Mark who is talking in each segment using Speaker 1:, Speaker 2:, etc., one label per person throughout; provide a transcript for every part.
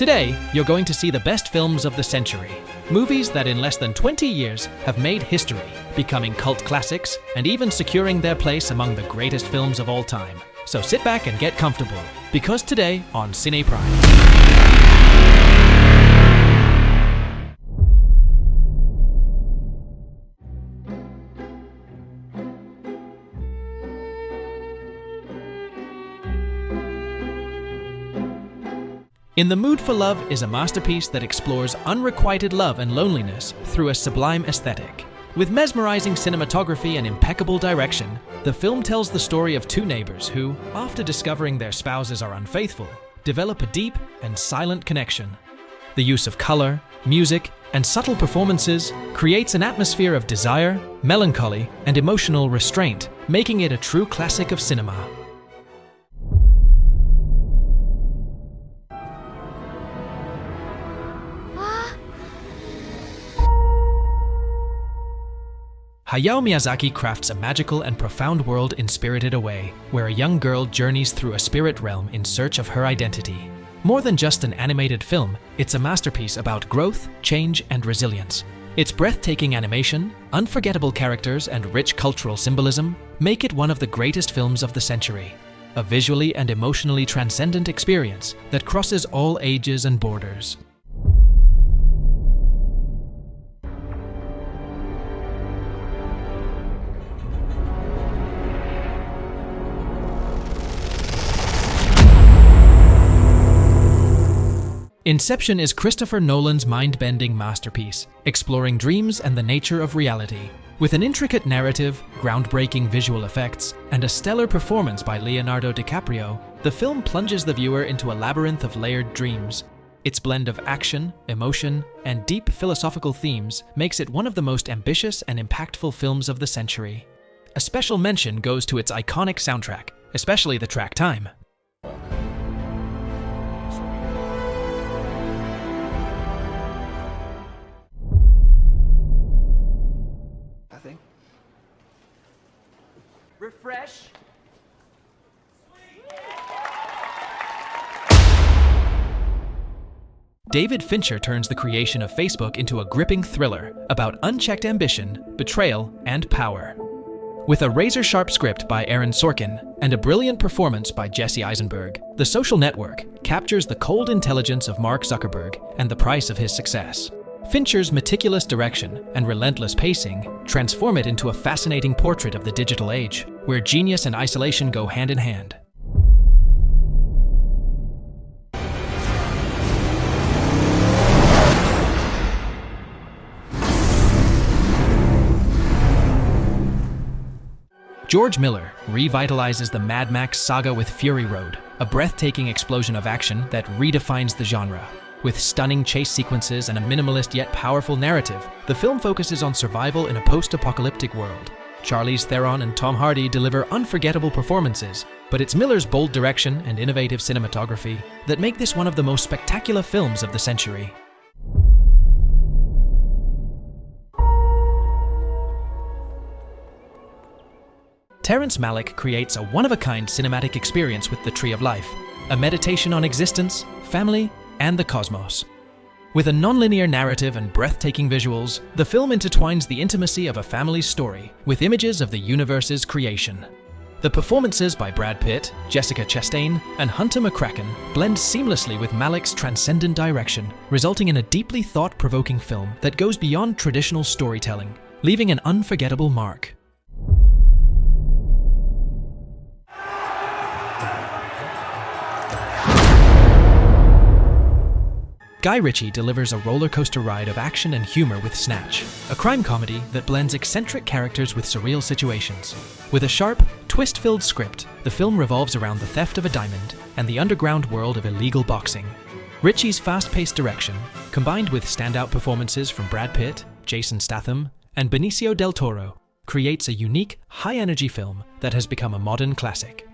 Speaker 1: Today, you're going to see the best films of the century. Movies that in less than 20 years have made history, becoming cult classics, and even securing their place among the greatest films of all time. So sit back and get comfortable, because today on Cine Prime. In the Mood for Love is a masterpiece that explores unrequited love and loneliness through a sublime aesthetic. With mesmerizing cinematography and impeccable direction, the film tells the story of two neighbors who, after discovering their spouses are unfaithful, develop a deep and silent connection. The use of color, music, and subtle performances creates an atmosphere of desire, melancholy, and emotional restraint, making it a true classic of cinema. Hayao Miyazaki crafts a magical and profound world in Spirited Away, where a young girl journeys through a spirit realm in search of her identity. More than just an animated film, it's a masterpiece about growth, change, and resilience. Its breathtaking animation, unforgettable characters, and rich cultural symbolism make it one of the greatest films of the century. A visually and emotionally transcendent experience that crosses all ages and borders. Inception is Christopher Nolan's mind-bending masterpiece, exploring dreams and the nature of reality. With an intricate narrative, groundbreaking visual effects, and a stellar performance by Leonardo DiCaprio, the film plunges the viewer into a labyrinth of layered dreams. Its blend of action, emotion, and deep philosophical themes makes it one of the most ambitious and impactful films of the century. A special mention goes to its iconic soundtrack, especially the track Time.
Speaker 2: Refresh.
Speaker 1: David Fincher turns the creation of Facebook into a gripping thriller about unchecked ambition, betrayal, and power. With a razor-sharp script by Aaron Sorkin and a brilliant performance by Jesse Eisenberg, The Social Network captures the cold intelligence of Mark Zuckerberg and the price of his success. Fincher's meticulous direction and relentless pacing transform it into a fascinating portrait of the digital age, where genius and isolation go hand in hand. George Miller revitalizes the Mad Max saga with Fury Road, a breathtaking explosion of action that redefines the genre. With stunning chase sequences and a minimalist yet powerful narrative, the film focuses on survival in a post-apocalyptic world. Charlize Theron and Tom Hardy deliver unforgettable performances, but it's Miller's bold direction and innovative cinematography that make this one of the most spectacular films of the century. Terrence Malick creates a one-of-a-kind cinematic experience with The Tree of Life, a meditation on existence, family, and the cosmos. With a non-linear narrative and breathtaking visuals, the film intertwines the intimacy of a family's story with images of the universe's creation. The performances by Brad Pitt, Jessica Chastain, and Hunter McCracken blend seamlessly with Malick's transcendent direction, resulting in a deeply thought-provoking film that goes beyond traditional storytelling, leaving an unforgettable mark. Guy Ritchie delivers a roller coaster ride of action and humor with Snatch, a crime comedy that blends eccentric characters with surreal situations. With a sharp, twist-filled script, the film revolves around the theft of a diamond and the underground world of illegal boxing. Ritchie's fast-paced direction, combined with standout performances from Brad Pitt, Jason Statham, and Benicio del Toro, creates a unique, high-energy film that has become a modern classic.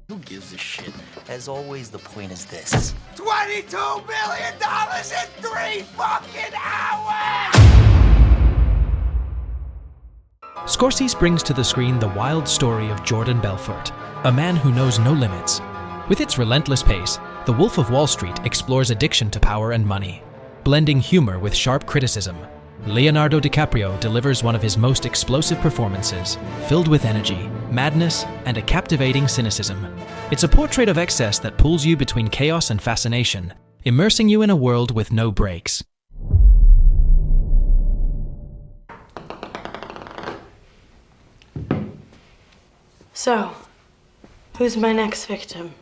Speaker 3: Who gives a shit? As always, the point is this.
Speaker 2: $22 million in 3 fucking hours!
Speaker 1: Scorsese brings to the screen the wild story of Jordan Belfort, a man who knows no limits. With its relentless pace, The Wolf of Wall Street explores addiction to power and money. Blending humor with sharp criticism, Leonardo DiCaprio delivers one of his most explosive performances, filled with energy, madness, and a captivating cynicism. It's a portrait of excess that pulls you between chaos and fascination, immersing you in a world with no breaks.
Speaker 4: So, who's my next victim?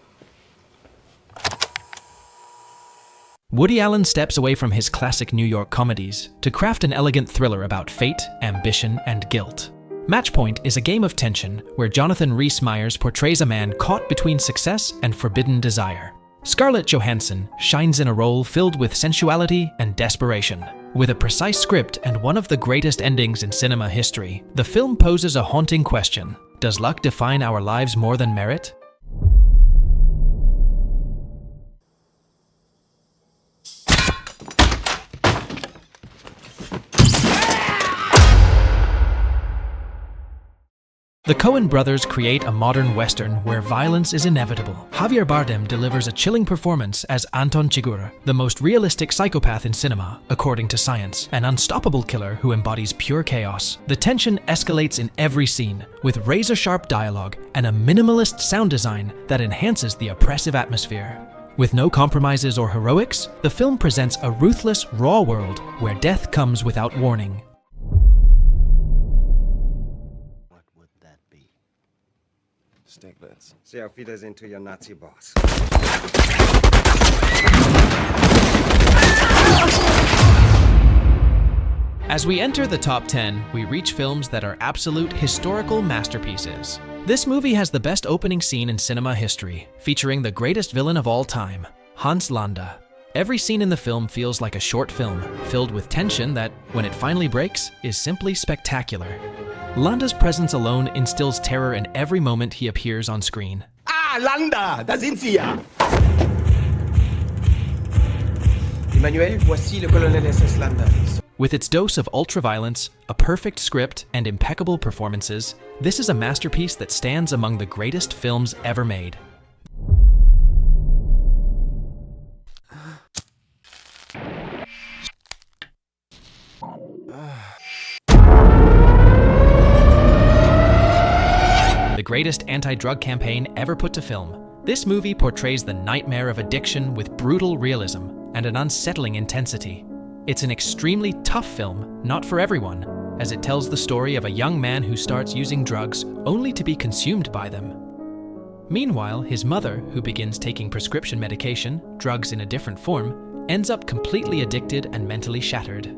Speaker 1: Woody Allen steps away from his classic New York comedies to craft an elegant thriller about fate, ambition, and guilt. Matchpoint is a game of tension where Jonathan Rhys-Meyers portrays a man caught between success and forbidden desire. Scarlett Johansson shines in a role filled with sensuality and desperation. With a precise script and one of the greatest endings in cinema history, the film poses a haunting question. Does luck define our lives more than merit? The Coen brothers create a modern Western where violence is inevitable. Javier Bardem delivers a chilling performance as Anton Chigurh, the most realistic psychopath in cinema, according to science, an unstoppable killer who embodies pure chaos. The tension escalates in every scene, with razor-sharp dialogue and a minimalist sound design that enhances the oppressive atmosphere. With no compromises or heroics, the film presents a ruthless, raw world where death comes without warning.
Speaker 5: Steak-bits. Say auf Wiedersehen to your Nazi boss.
Speaker 1: As we enter the top 10, we reach films that are absolute historical masterpieces. This movie has the best opening scene in cinema history, featuring the greatest villain of all time, Hans Landa. Every scene in the film feels like a short film, filled with tension that, when it finally breaks, is simply spectacular. Landa's presence alone instills terror in every moment he appears on screen.
Speaker 2: Ah, Landa, da sind Sie ja!
Speaker 5: Emmanuel, voici le colonel SS Landa.
Speaker 1: With its dose of ultra-violence, a perfect script, and impeccable performances, this is a masterpiece that stands among the greatest films ever made. The greatest anti-drug campaign ever put to film, this movie portrays the nightmare of addiction with brutal realism and an unsettling intensity. It's an extremely tough film, not for everyone, as it tells the story of a young man who starts using drugs only to be consumed by them. Meanwhile, his mother, who begins taking prescription medication, drugs in a different form, ends up completely addicted and mentally shattered.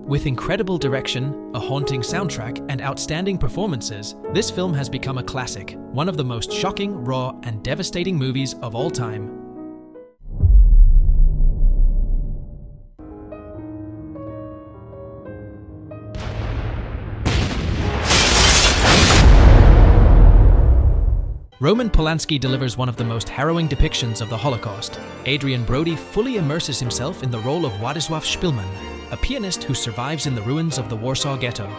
Speaker 1: With incredible direction, a haunting soundtrack, and outstanding performances, this film has become a classic, one of the most shocking, raw, and devastating movies of all time. Roman Polanski delivers one of the most harrowing depictions of the Holocaust. Adrian Brody fully immerses himself in the role of Władysław Szpilman, a pianist who survives in the ruins of the Warsaw Ghetto.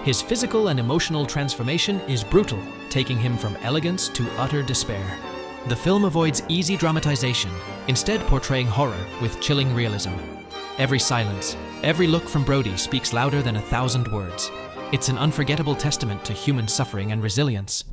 Speaker 1: His physical and emotional transformation is brutal, taking him from elegance to utter despair. The film avoids easy dramatization, instead portraying horror with chilling realism. Every silence, every look from Brody speaks louder than 1,000 words. It's an unforgettable testament to human suffering and resilience.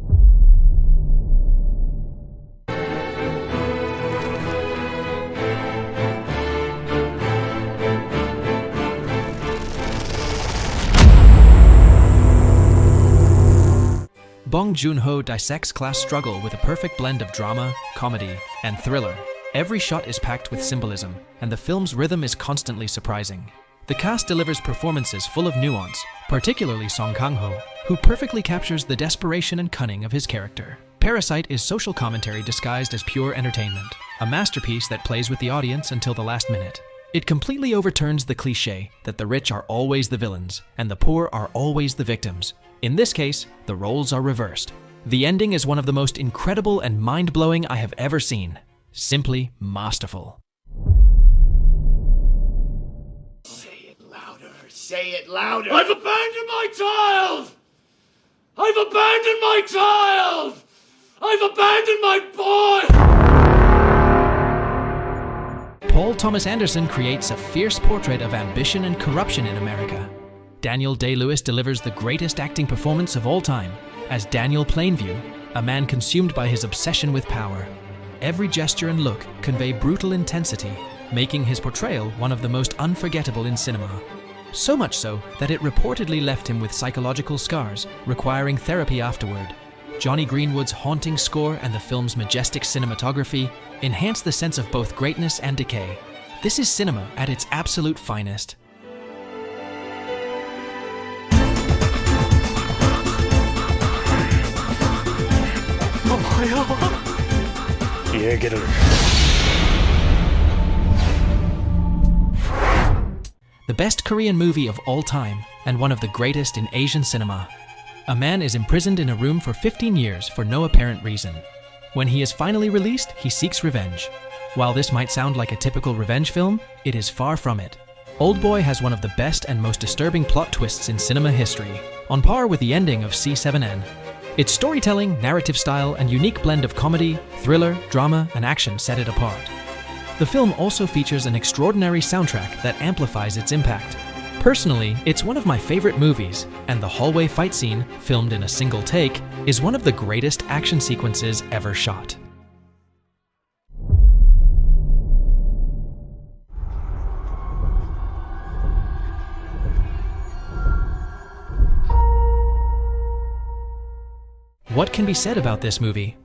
Speaker 1: Bong Joon-ho dissects class struggle with a perfect blend of drama, comedy, and thriller. Every shot is packed with symbolism, and the film's rhythm is constantly surprising. The cast delivers performances full of nuance, particularly Song Kang-ho, who perfectly captures the desperation and cunning of his character. Parasite is social commentary disguised as pure entertainment, a masterpiece that plays with the audience until the last minute. It completely overturns the cliché that the rich are always the villains, and the poor are always the victims. In this case, the roles are reversed. The ending is one of the most incredible and mind-blowing I have ever seen. Simply masterful.
Speaker 2: Say it louder, say it louder! I've abandoned my child! I've abandoned my child! I've abandoned my boy!
Speaker 1: Thomas Anderson creates a fierce portrait of ambition and corruption in America. Daniel Day-Lewis delivers the greatest acting performance of all time as Daniel Plainview, a man consumed by his obsession with power. Every gesture and look convey brutal intensity, making his portrayal one of the most unforgettable in cinema. So much so that it reportedly left him with psychological scars, requiring therapy afterward. Johnny Greenwood's haunting score and the film's majestic cinematography enhance the sense of both greatness and decay. This is cinema at its absolute finest. The best Korean movie of all time, and one of the greatest in Asian cinema. A man is imprisoned in a room for 15 years for no apparent reason. When he is finally released, he seeks revenge. While this might sound like a typical revenge film, it is far from it. Oldboy has one of the best and most disturbing plot twists in cinema history, on par with the ending of C7N. Its storytelling, narrative style, and unique blend of comedy, thriller, drama, and action set it apart. The film also features an extraordinary soundtrack that amplifies its impact. Personally, it's one of my favorite movies, and the hallway fight scene, filmed in a single take, is one of the greatest action sequences ever shot. What can be said about this movie?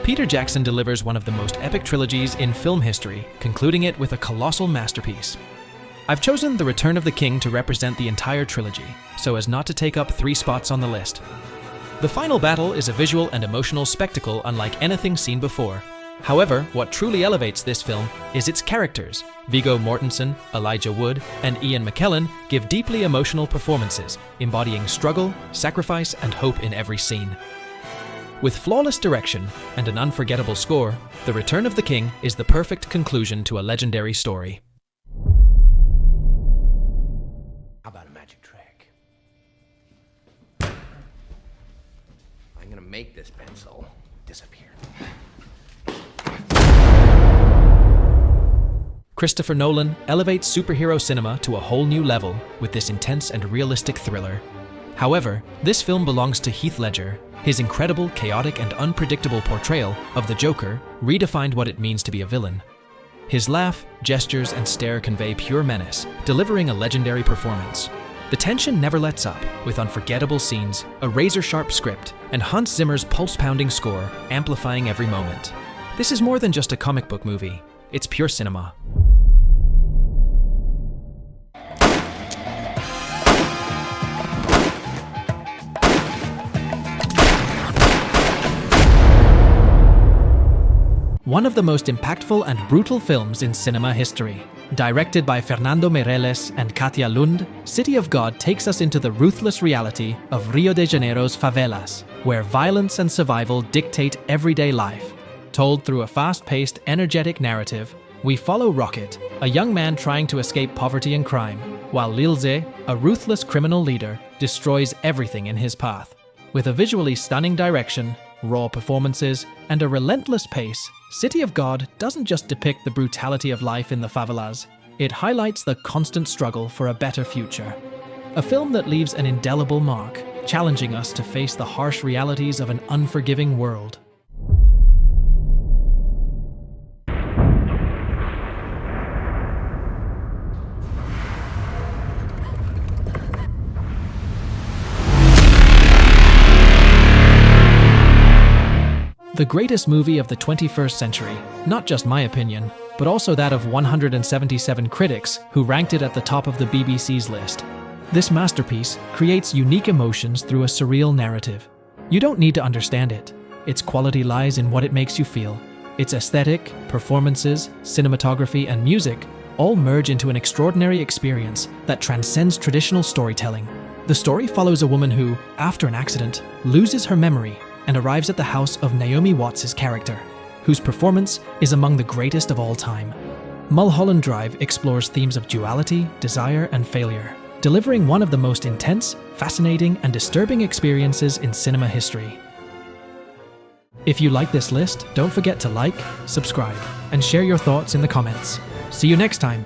Speaker 1: Peter Jackson delivers one of the most epic trilogies in film history, concluding it with a colossal masterpiece. I've chosen The Return of the King to represent the entire trilogy, so as not to take up 3 spots on the list. The final battle is a visual and emotional spectacle unlike anything seen before. However, what truly elevates this film is its characters. Viggo Mortensen, Elijah Wood, and Ian McKellen give deeply emotional performances, embodying struggle, sacrifice, and hope in every scene. With flawless direction and an unforgettable score, The Return of the King is the perfect conclusion to a legendary story.
Speaker 2: How about a magic trick? I'm gonna make this pencil disappear.
Speaker 1: Christopher Nolan elevates superhero cinema to a whole new level with this intense and realistic thriller. However, this film belongs to Heath Ledger. His incredible, chaotic, and unpredictable portrayal of the Joker redefined what it means to be a villain. His laugh, gestures, and stare convey pure menace, delivering a legendary performance. The tension never lets up, with unforgettable scenes, a razor-sharp script, and Hans Zimmer's pulse-pounding score amplifying every moment. This is more than just a comic book movie. It's pure cinema. One of the most impactful and brutal films in cinema history. Directed by Fernando Meirelles and Katia Lund, City of God takes us into the ruthless reality of Rio de Janeiro's favelas, where violence and survival dictate everyday life. Told through a fast-paced, energetic narrative, we follow Rocket, a young man trying to escape poverty and crime, while Lilze, a ruthless criminal leader, destroys everything in his path. With a visually stunning direction, raw performances, and a relentless pace, City of God doesn't just depict the brutality of life in the favelas, it highlights the constant struggle for a better future. A film that leaves an indelible mark, challenging us to face the harsh realities of an unforgiving world. The greatest movie of the 21st century, not just my opinion, but also that of 177 critics who ranked it at the top of the BBC's list. This masterpiece creates unique emotions through a surreal narrative. You don't need to understand it. Its quality lies in what it makes you feel. Its aesthetic, performances, cinematography, and music all merge into an extraordinary experience that transcends traditional storytelling. The story follows a woman who, after an accident, loses her memory and arrives at the house of Naomi Watts' character, whose performance is among the greatest of all time. Mulholland Drive explores themes of duality, desire, and failure, delivering one of the most intense, fascinating, and disturbing experiences in cinema history. If you like this list, don't forget to like, subscribe, and share your thoughts in the comments. See you next time.